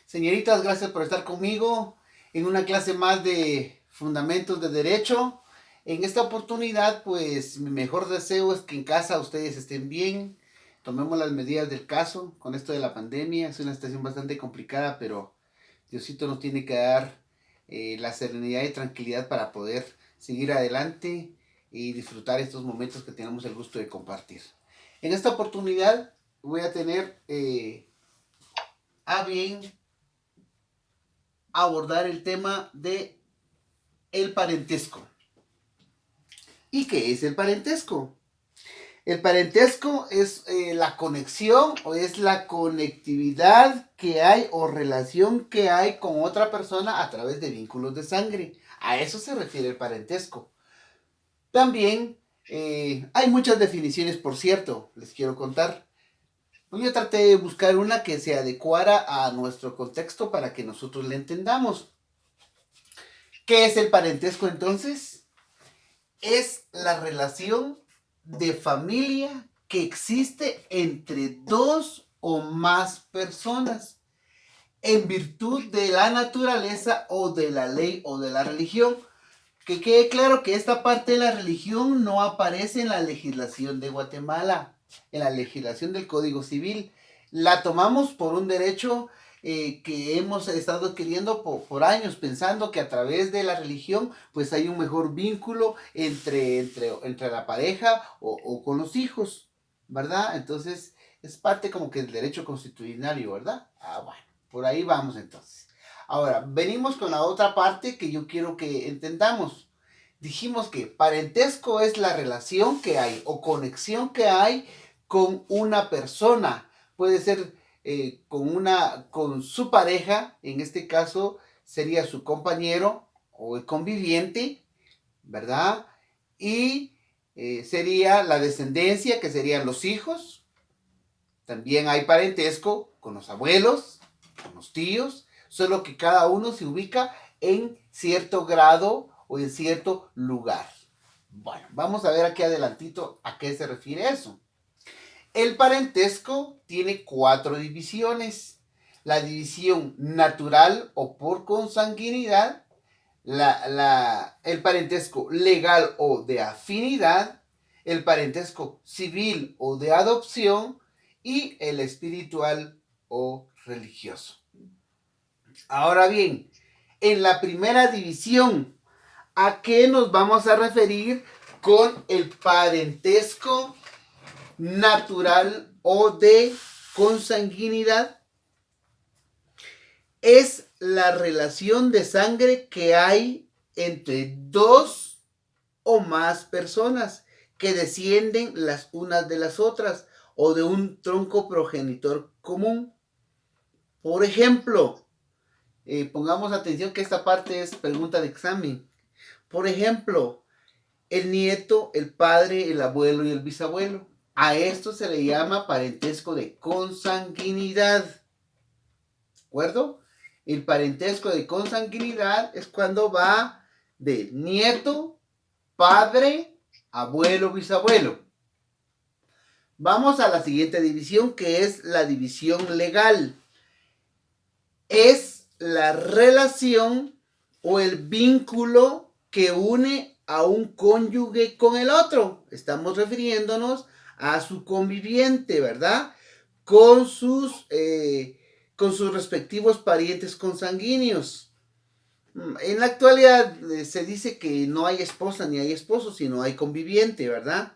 Señoritas, gracias por estar conmigo en una clase más de Fundamentos de Derecho. En esta oportunidad, pues mi mejor deseo es que en casa ustedes estén bien, tomemos las medidas del caso con esto de la pandemia. Es una situación bastante complicada, pero Diosito nos tiene que dar la serenidad y tranquilidad para poder seguir adelante y disfrutar estos momentos que tenemos el gusto de compartir. En esta oportunidad voy a tener a bien abordar el tema de el parentesco. ¿Y qué es el parentesco? El parentesco es la conexión o es la conectividad que hay o relación que hay con otra persona a través de vínculos de sangre. A eso se refiere el parentesco. También hay muchas definiciones, por cierto, les quiero contar. Yo traté de buscar una que se adecuara a nuestro contexto para que nosotros le entendamos. ¿Qué es el parentesco entonces? Es la relación de familia que existe entre dos o más personas en virtud de la naturaleza o de la ley o de la religión. Que quede claro que esta parte de la religión no aparece en la legislación de Guatemala, en la legislación del Código Civil. La tomamos por un derecho que hemos estado adquiriendo por años, pensando que a través de la religión pues hay un mejor vínculo entre la pareja o con los hijos, ¿verdad? Entonces es parte como que del derecho constitucional, ¿verdad? Bueno, por ahí vamos entonces. Ahora, venimos con la otra parte que yo quiero que entendamos. Dijimos que parentesco es la relación que hay o conexión que hay con una persona. Puede ser con su pareja, en este caso sería su compañero o el conviviente, ¿verdad? Y sería la descendencia, que serían los hijos. También hay parentesco con los abuelos, con los tíos, solo que cada uno se ubica en cierto grado o en cierto lugar. Bueno, vamos a ver aquí adelantito a qué se refiere eso. El parentesco tiene 4 divisiones. La división natural o por consanguinidad, el parentesco legal o de afinidad, el parentesco civil o de adopción y el espiritual o religioso. Ahora bien, en la primera división, ¿a qué nos vamos a referir con el parentesco natural o de consanguinidad? Es la relación de sangre que hay entre dos o más personas que descienden las unas de las otras o de un tronco progenitor común. Por ejemplo, pongamos atención que esta parte es pregunta de examen. Por ejemplo, el nieto, el padre, el abuelo y el bisabuelo. A esto se le llama parentesco de consanguinidad. ¿De acuerdo? El parentesco de consanguinidad es cuando va de nieto, padre, abuelo, bisabuelo. Vamos a la siguiente división, que es la división legal. Es la relación o el vínculo que une a un cónyuge con el otro. Estamos refiriéndonos a su conviviente, ¿verdad? Con sus respectivos parientes consanguíneos. En la actualidad se dice que no hay esposa ni hay esposo, sino hay conviviente, ¿verdad?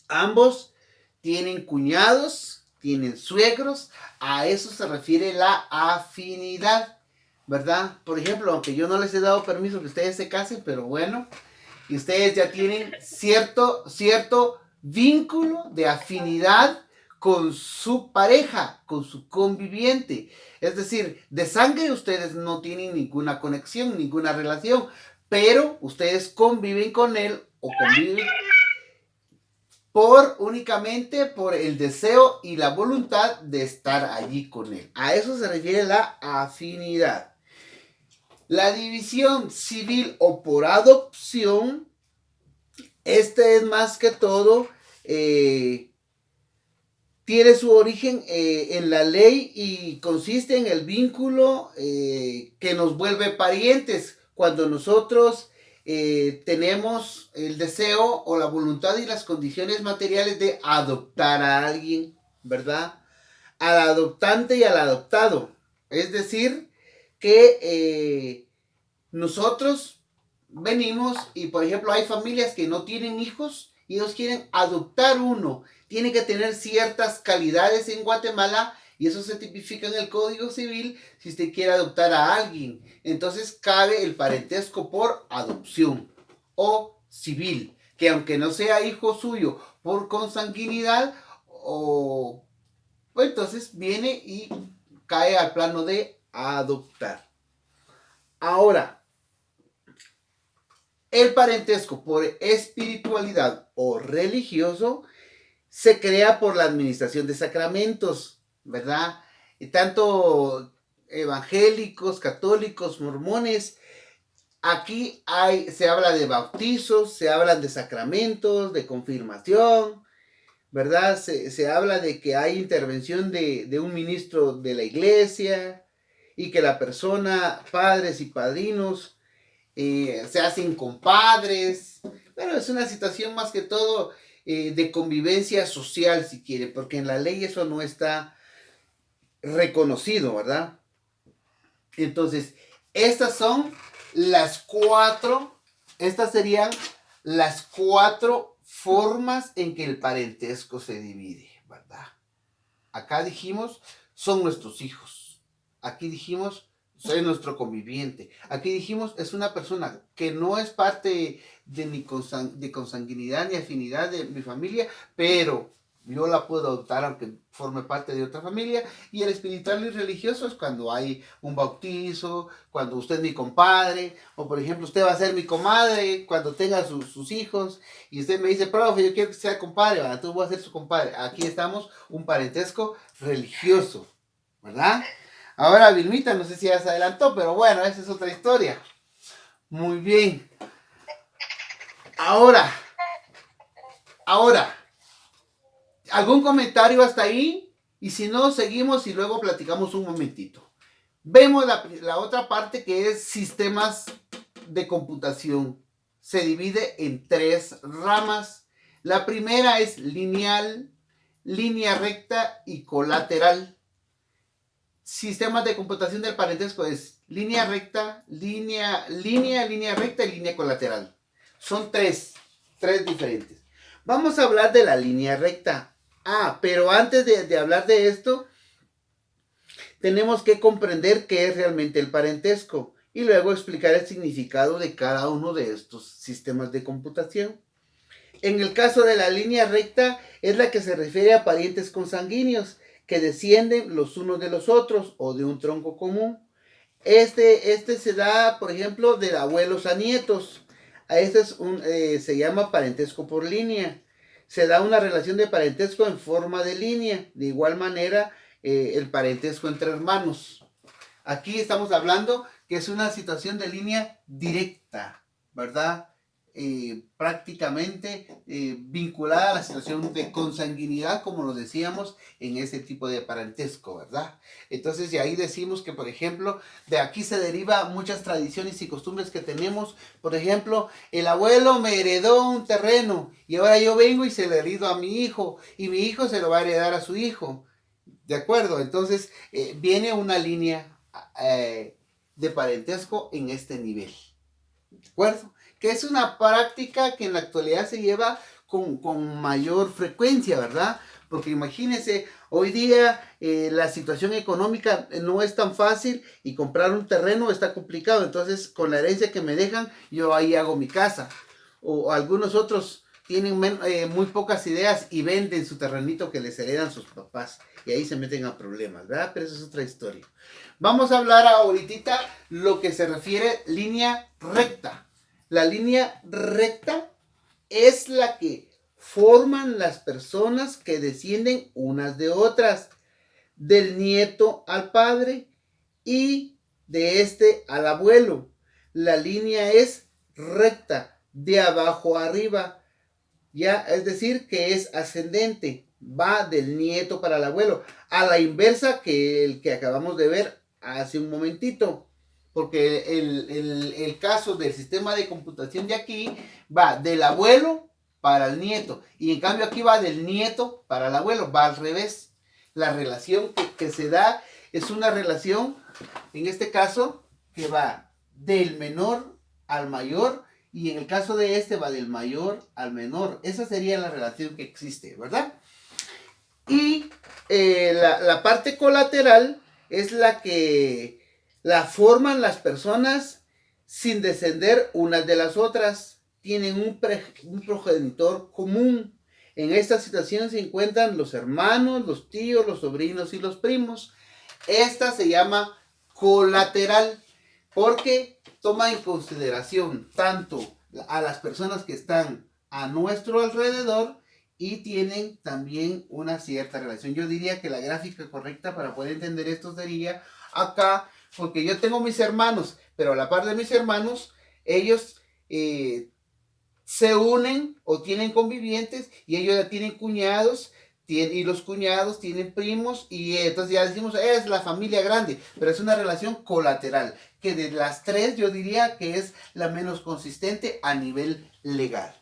Ambos tienen cuñados, tienen suegros, a eso se refiere la afinidad, ¿verdad? Por ejemplo, aunque yo no les he dado permiso que ustedes se casen, pero bueno, y ustedes ya tienen cierto vínculo de afinidad con su pareja, con su conviviente. Es decir, de sangre ustedes no tienen ninguna conexión, ninguna relación, pero ustedes conviven con él o conviven únicamente por el deseo y la voluntad de estar allí con él. A eso se refiere la afinidad. La división civil o por adopción, este es más que todo tiene su origen en la ley y consiste en el vínculo que nos vuelve parientes cuando nosotros tenemos el deseo o la voluntad y las condiciones materiales de adoptar a alguien, ¿verdad? Al adoptante y al adoptado. Es decir, que nosotros venimos y, por ejemplo, hay familias que no tienen hijos y ellos quieren adoptar uno. Tiene que tener ciertas calidades en Guatemala y eso se tipifica en el Código Civil si usted quiere adoptar a alguien. Entonces cabe el parentesco por adopción o civil, que aunque no sea hijo suyo por consanguinidad, o pues entonces viene y cae al plano de adoptar. Ahora, el parentesco por espiritualidad o religioso se crea por la administración de sacramentos, ¿verdad? Y tanto evangélicos, católicos, mormones, aquí se habla de bautizos, se hablan de sacramentos, de confirmación, ¿verdad? Se habla de que hay intervención de un ministro de la iglesia y que la persona, padres y padrinos, se hacen compadres. Bueno, es una situación más que todo de convivencia social, si quiere, porque en la ley eso no está reconocido, ¿verdad? Entonces, estas son las cuatro, estas serían las cuatro formas en que el parentesco se divide, ¿verdad? Acá dijimos, son nuestros hijos. Aquí dijimos, soy nuestro conviviente. Aquí dijimos, es una persona que no es parte de consanguinidad ni afinidad de mi familia, pero yo la puedo adoptar aunque forme parte de otra familia. Y el espiritual y religioso es cuando hay un bautizo, cuando usted es mi compadre, o por ejemplo, usted va a ser mi comadre cuando tenga sus hijos, y usted me dice, profe, yo quiero que sea compadre, ¿verdad? Tú vas a ser su compadre. Aquí estamos, un parentesco religioso, ¿verdad? Ahora, Vilmita, no sé si ya se adelantó, pero bueno, esa es otra historia. Muy bien. Ahora, ¿algún comentario hasta ahí? Y si no, seguimos y luego platicamos un momentito. Vemos la otra parte que es sistemas de computación. Se divide en tres ramas. La primera es lineal, línea recta y colateral. Sistemas de computación del parentesco es línea recta, línea recta y línea colateral. Son tres diferentes. Vamos a hablar de la línea recta. Pero antes de hablar de esto, tenemos que comprender qué es realmente el parentesco y luego explicar el significado de cada uno de estos sistemas de computación. En el caso de la línea recta, es la que se refiere a parientes consanguíneos que descienden los unos de los otros o de un tronco común. Este se da, por ejemplo, de abuelos a nietos. Se llama parentesco por línea. Se da una relación de parentesco en forma de línea. De igual manera, el parentesco entre hermanos. Aquí estamos hablando que es una situación de línea directa, ¿verdad? Prácticamente vinculada a la situación de consanguinidad, como lo decíamos, en ese tipo de parentesco, ¿verdad? Entonces, de ahí decimos que, por ejemplo, de aquí se deriva muchas tradiciones y costumbres que tenemos. Por ejemplo, el abuelo me heredó un terreno y ahora yo vengo y se lo heredo a mi hijo y mi hijo se lo va a heredar a su hijo. ¿De acuerdo? Entonces, viene una línea de parentesco en este nivel. ¿De acuerdo? Que es una práctica que en la actualidad se lleva con mayor frecuencia, ¿verdad? Porque imagínense, hoy día la situación económica no es tan fácil y comprar un terreno está complicado. Entonces, con la herencia que me dejan, yo ahí hago mi casa. O algunos otros tienen muy pocas ideas y venden su terrenito que les heredan sus papás. Y ahí se meten a problemas, ¿verdad? Pero eso es otra historia. Vamos a hablar ahorita lo que se refiere línea recta. La línea recta es la que forman las personas que descienden unas de otras, del nieto al padre y de este al abuelo. La línea es recta, de abajo a arriba, ya, es decir, que es ascendente, va del nieto para el abuelo, a la inversa que el que acabamos de ver hace un momentito, porque el caso del sistema de computación de aquí va del abuelo para el nieto, y en cambio aquí va del nieto para el abuelo, va al revés. La relación que se da es una relación, en este caso, que va del menor al mayor, y en el caso de este va del mayor al menor. Esa sería la relación que existe, ¿verdad? Y la parte colateral es la que la forman las personas sin descender unas de las otras. Tienen un progenitor común. En esta situación se encuentran los hermanos, los tíos, los sobrinos y los primos. Esta se llama colateral porque toma en consideración tanto a las personas que están a nuestro alrededor y tienen también una cierta relación. Yo diría que la gráfica correcta para poder entender esto sería acá, porque yo tengo mis hermanos, pero a la par de mis hermanos, ellos se unen o tienen convivientes y ellos ya tienen cuñados, y los cuñados tienen primos y entonces ya decimos es la familia grande, pero es una relación colateral que de las tres yo diría que es la menos consistente a nivel legal.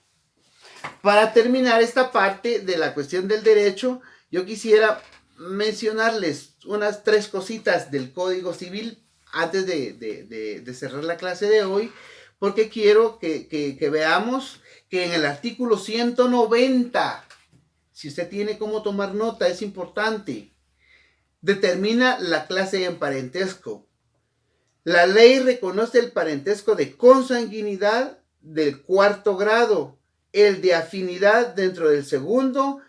Para terminar esta parte de la cuestión del derecho, yo quisiera mencionarles unas 3 cositas del Código Civil antes de cerrar la clase de hoy, porque quiero que veamos que en el artículo 190, si usted tiene cómo tomar nota, es importante, determina la clase de parentesco. La ley reconoce el parentesco de consanguinidad del 4º grado, el de afinidad dentro del 2º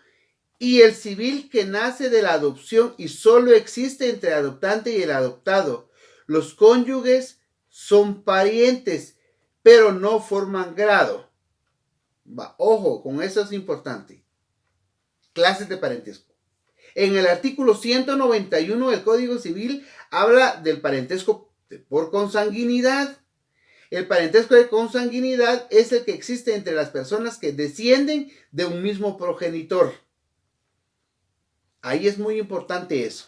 y el civil que nace de la adopción y solo existe entre el adoptante y el adoptado. Los cónyuges son parientes, pero no forman grado. Ojo, con eso es importante. Clases de parentesco. En el artículo 191 del Código Civil habla del parentesco por consanguinidad. El parentesco de consanguinidad es el que existe entre las personas que descienden de un mismo progenitor. Ahí es muy importante eso.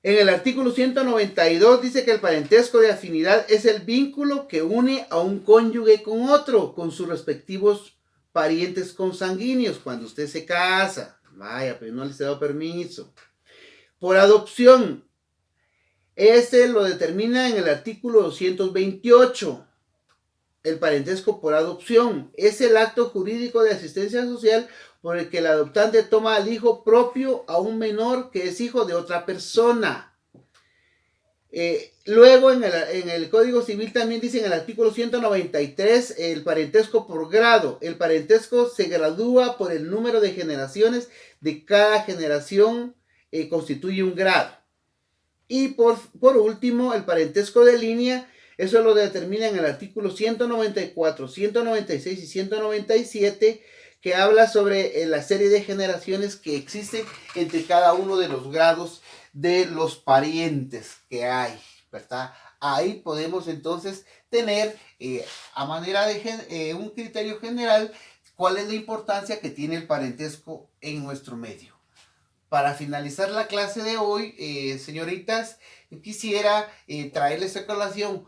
En el artículo 192 dice que el parentesco de afinidad es el vínculo que une a un cónyuge con otro, con sus respectivos parientes consanguíneos. Cuando usted se casa, vaya, pero no les he dado permiso. Por adopción, ese lo determina en el artículo 228. El parentesco por adopción es el acto jurídico de asistencia social por el que el adoptante toma al hijo propio a un menor que es hijo de otra persona. Luego en el Código Civil también dice en el artículo 193 el parentesco por grado. El parentesco se gradúa por el número de generaciones de cada generación, constituye un grado. Y por último, el parentesco de línea, eso lo determina en el artículo 194, 196 y 197, que habla sobre la serie de generaciones que existen entre cada uno de los grados de los parientes que hay, ¿verdad? Ahí podemos entonces tener a manera de un criterio general cuál es la importancia que tiene el parentesco en nuestro medio. Para finalizar la clase de hoy, señoritas, quisiera traerles a colación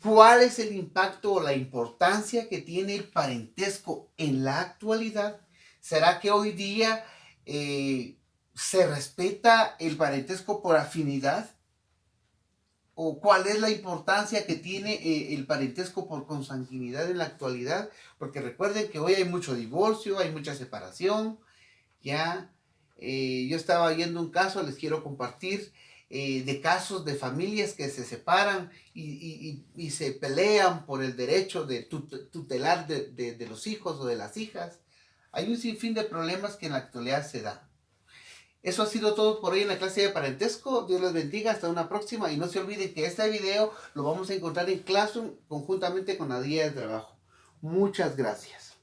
cuál es el impacto o la importancia que tiene el parentesco en la actualidad. ¿Será que hoy día se respeta el parentesco por afinidad? ¿O cuál es la importancia que tiene el parentesco por consanguinidad en la actualidad? Porque recuerden que hoy hay mucho divorcio, hay mucha separación, ¿ya? Yo estaba viendo un caso, les quiero compartir, de casos de familias que se separan y se pelean por el derecho de tutelar de los hijos o de las hijas. Hay un sinfín de problemas que en la actualidad se dan. Eso ha sido todo por hoy en la clase de parentesco. Dios les bendiga, hasta una próxima. Y no se olviden que este video lo vamos a encontrar en Classroom conjuntamente con la guía de trabajo. Muchas gracias.